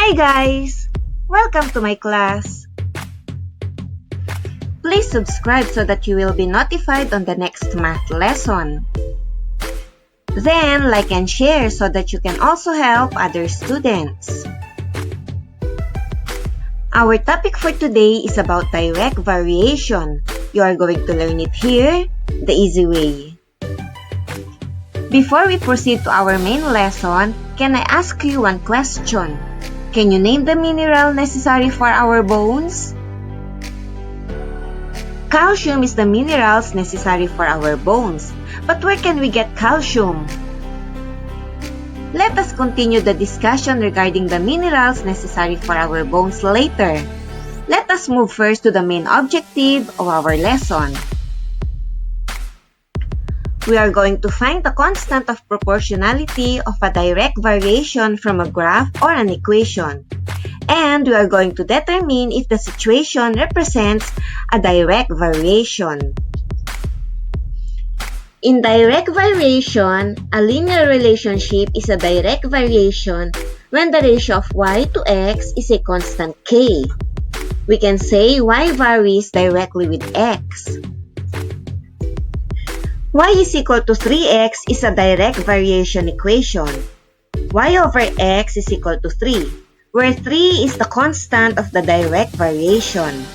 Hi guys! Welcome to my class. Please subscribe so that you will be notified on the next math lesson. Then like and share so that you can also help other students. Our topic for today is about direct variation. You are going to learn it here, the easy way. Before we proceed to our main lesson, can I ask you one question? Can you name the mineral necessary for our bones? Calcium is the minerals necessary for our bones. But where can we get calcium? Let us continue the discussion regarding the minerals necessary for our bones later. Let us move first to the main objective of our lesson. We are going to find the constant of proportionality of a direct variation from a graph or an equation. And we are going to determine if the situation represents a direct variation. In direct variation, a linear relationship is a direct variation when the ratio of y to x is a constant k. We can say y varies directly with x. Y is equal to 3x is a direct variation equation. Y over x is equal to 3, where 3 is the constant of the direct variation.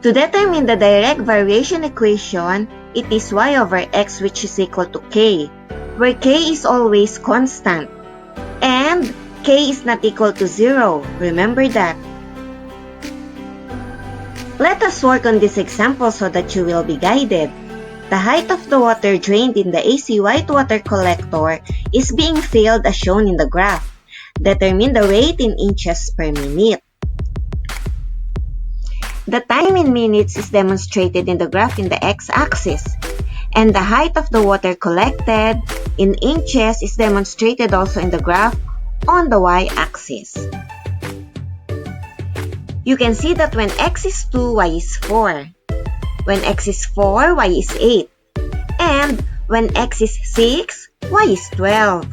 To determine the direct variation equation, it is y over x which is equal to k, where k is always constant, and k is not equal to 0. Remember that. Let us work on this example so that you will be guided. The height of the water drained in the AC white water collector is being filled as shown in the graph. Determine the rate in inches per minute. The time in minutes is demonstrated in the graph in the x-axis, and the height of the water collected in inches is demonstrated also in the graph on the y-axis. You can see that when x is 2, y is 4. When x is 4, y is 8. And when x is 6, y is 12.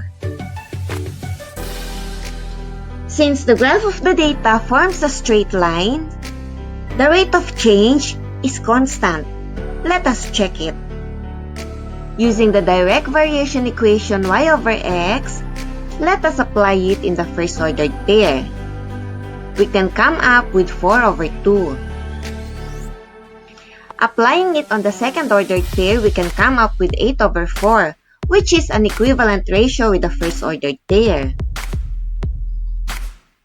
Since the graph of the data forms a straight line, the rate of change is constant. Let us check it. Using the direct variation equation y over x, let us apply it in the first ordered pair. We can come up with 4 over 2. Applying it on the second ordered pair, we can come up with 8 over 4, which is an equivalent ratio with the first ordered pair.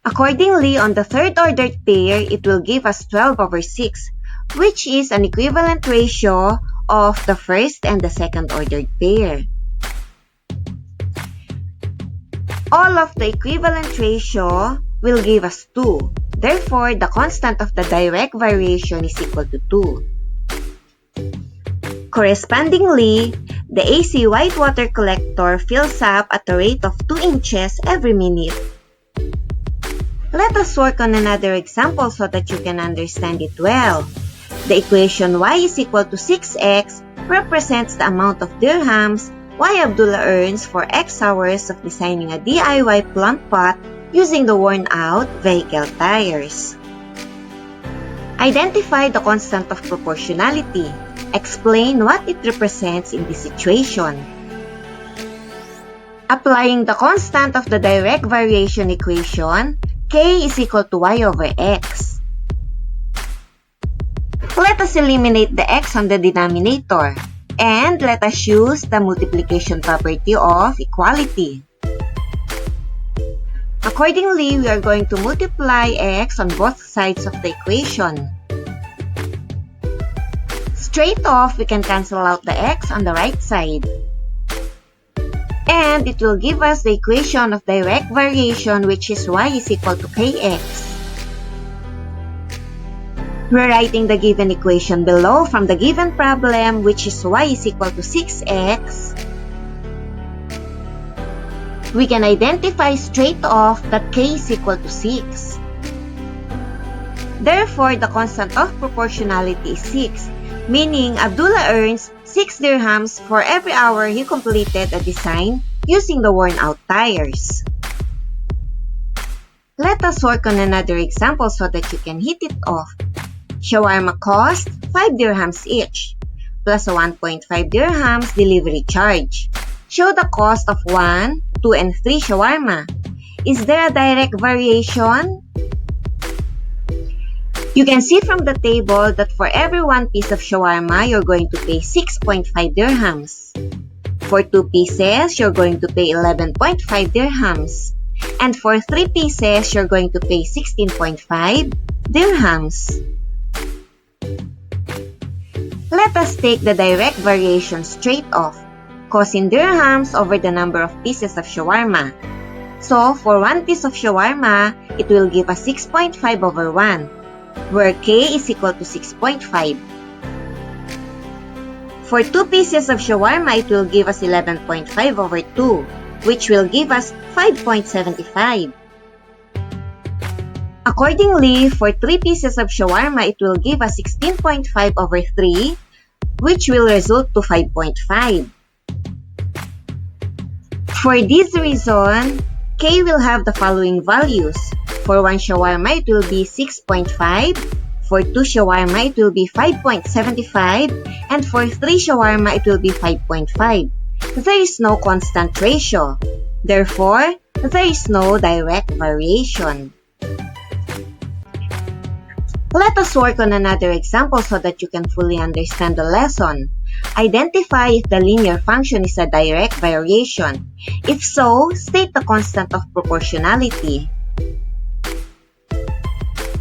Accordingly, on the third ordered pair, it will give us 12 over 6, which is an equivalent ratio of the first and the second ordered pair. All of the equivalent ratio will give us 2. Therefore, the constant of the direct variation is equal to 2. Correspondingly, the AC white water collector fills up at a rate of 2 inches every minute. Let us work on another example so that you can understand it well. The equation y is equal to 6x represents the amount of dirhams Y Abdullah earns for X hours of designing a DIY plant pot using the worn-out vehicle tires. Identify the constant of proportionality. Explain what it represents in this situation. Applying the constant of the direct variation equation, k is equal to y over x. Let us eliminate the x on the denominator, and let us use the multiplication property of equality. Accordingly, we are going to multiply x on both sides of the equation. Straight off, we can cancel out the x on the right side. And it will give us the equation of direct variation, which is y is equal to kx. We're writing the given equation below from the given problem, which is y is equal to 6x. We can identify straight off that k is equal to 6. Therefore, the constant of proportionality is 6, meaning Abdullah earns 6 dirhams for every hour he completed a design using the worn-out tires. Let us work on another example so that you can hit it off. Shawarma cost 5 dirhams each, plus a 1.5 dirhams delivery charge. Show the cost of 1, 2, and 3 shawarma. Is there a direct variation? You can see from the table that for every 1 piece of shawarma, you're going to pay 6.5 dirhams. For 2 pieces, you're going to pay 11.5 dirhams. And for 3 pieces, you're going to pay 16.5 dirhams. Let us take the direct variation straight off. Cost in dirhams over the number of pieces of shawarma. So, for 1 piece of shawarma, it will give us 6.5 over 1, where k is equal to 6.5. For 2 pieces of shawarma, it will give us 11.5 over 2, which will give us 5.75. Accordingly, for 3 pieces of shawarma, it will give us 16.5 over 3, which will result to 5.5. For this reason, k will have the following values. For 1 shawarma, it will be 6.5. For 2 shawarma, it will be 5.75. And for 3 shawarma, it will be 5.5. There is no constant ratio. Therefore, there is no direct variation. Let us work on another example so that you can fully understand the lesson. Identify if the linear function is a direct variation. If so, state the constant of proportionality.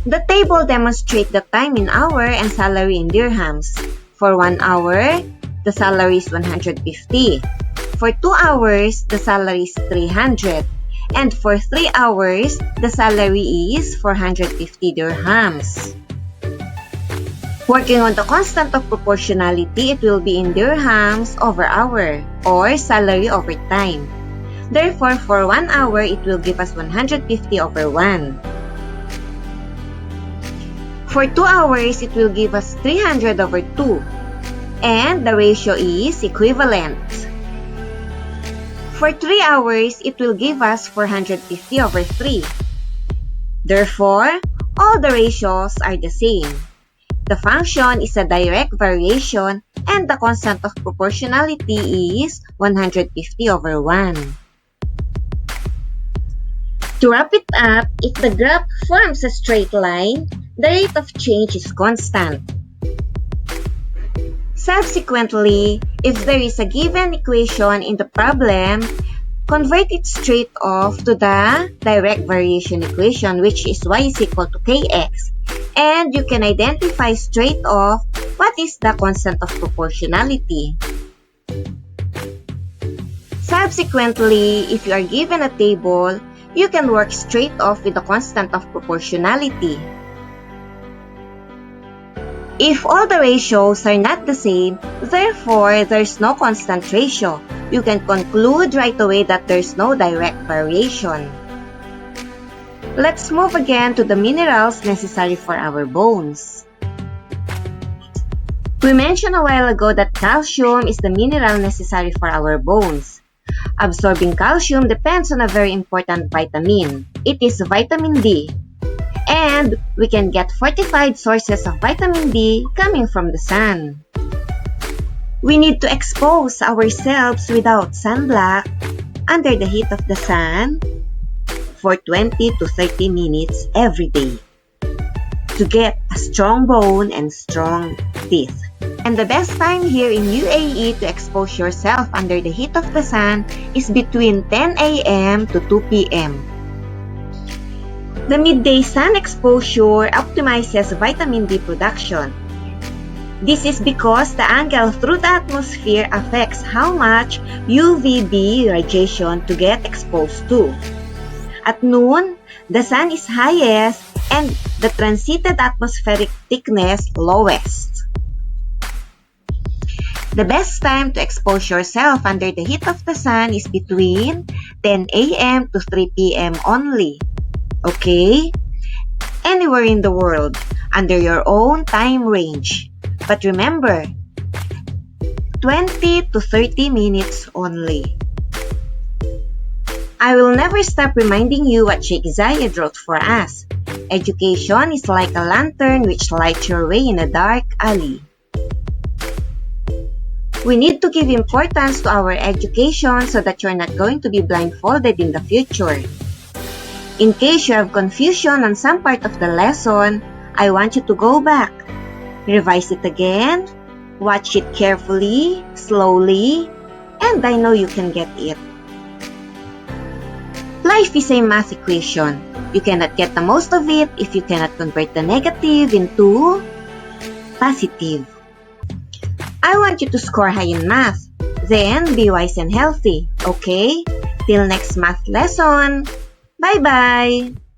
The table demonstrates the time in hour and salary in dirhams. For 1 hour, the salary is 150. For 2 hours, the salary is 300. And for 3 hours, the salary is 450 dirhams. Working on the constant of proportionality, it will be in dirhams over hour, or salary over time. Therefore, for 1 hour, it will give us 150 over 1. For 2 hours, it will give us 300 over 2. And the ratio is equivalent. For 3 hours, it will give us 450 over 3. Therefore, all the ratios are the same. The function is a direct variation and the constant of proportionality is 150 over 1. To wrap it up, if the graph forms a straight line, the rate of change is constant. Subsequently, if there is a given equation in the problem, convert it straight off to the direct variation equation, which is y is equal to kx. And you can identify straight off what is the constant of proportionality. Subsequently, if you are given a table, you can work straight off with the constant of proportionality. If all the ratios are not the same, therefore there is no constant ratio, you can conclude right away that there is no direct variation. Let's move again to the minerals necessary for our bones. We mentioned a while ago that calcium is the mineral necessary for our bones. Absorbing calcium depends on a very important vitamin. It is vitamin D. And we can get fortified sources of vitamin D coming from the sun. We need to expose ourselves without sunblock under the heat of the sun for 20 to 30 minutes every day to get a strong bone and strong teeth. And the best time here in UAE to expose yourself under the heat of the sun is between 10 a.m. to 2 p.m. The midday sun exposure optimizes vitamin D production. This is because the angle through the atmosphere affects how much UVB radiation to get exposed to. At noon, the sun is highest and the transited atmospheric thickness lowest. The best time to expose yourself under the heat of the sun is between 10 a.m. to 3 p.m. only. Okay? Anywhere in the world, under your own time range. But remember, 20 to 30 minutes only. I will never stop reminding you what Sheikh Zayed wrote for us. Education is like a lantern which lights your way in a dark alley. We need to give importance to our education so that you're not going to be blindfolded in the future. In case you have confusion on some part of the lesson, I want you to go back, revise it again, watch it carefully, slowly, and I know you can get it. Life is a math equation. You cannot get the most of it if you cannot convert the negative into positive. I want you to score high in math. Then, be wise and healthy, okay? Till next math lesson. Bye-bye!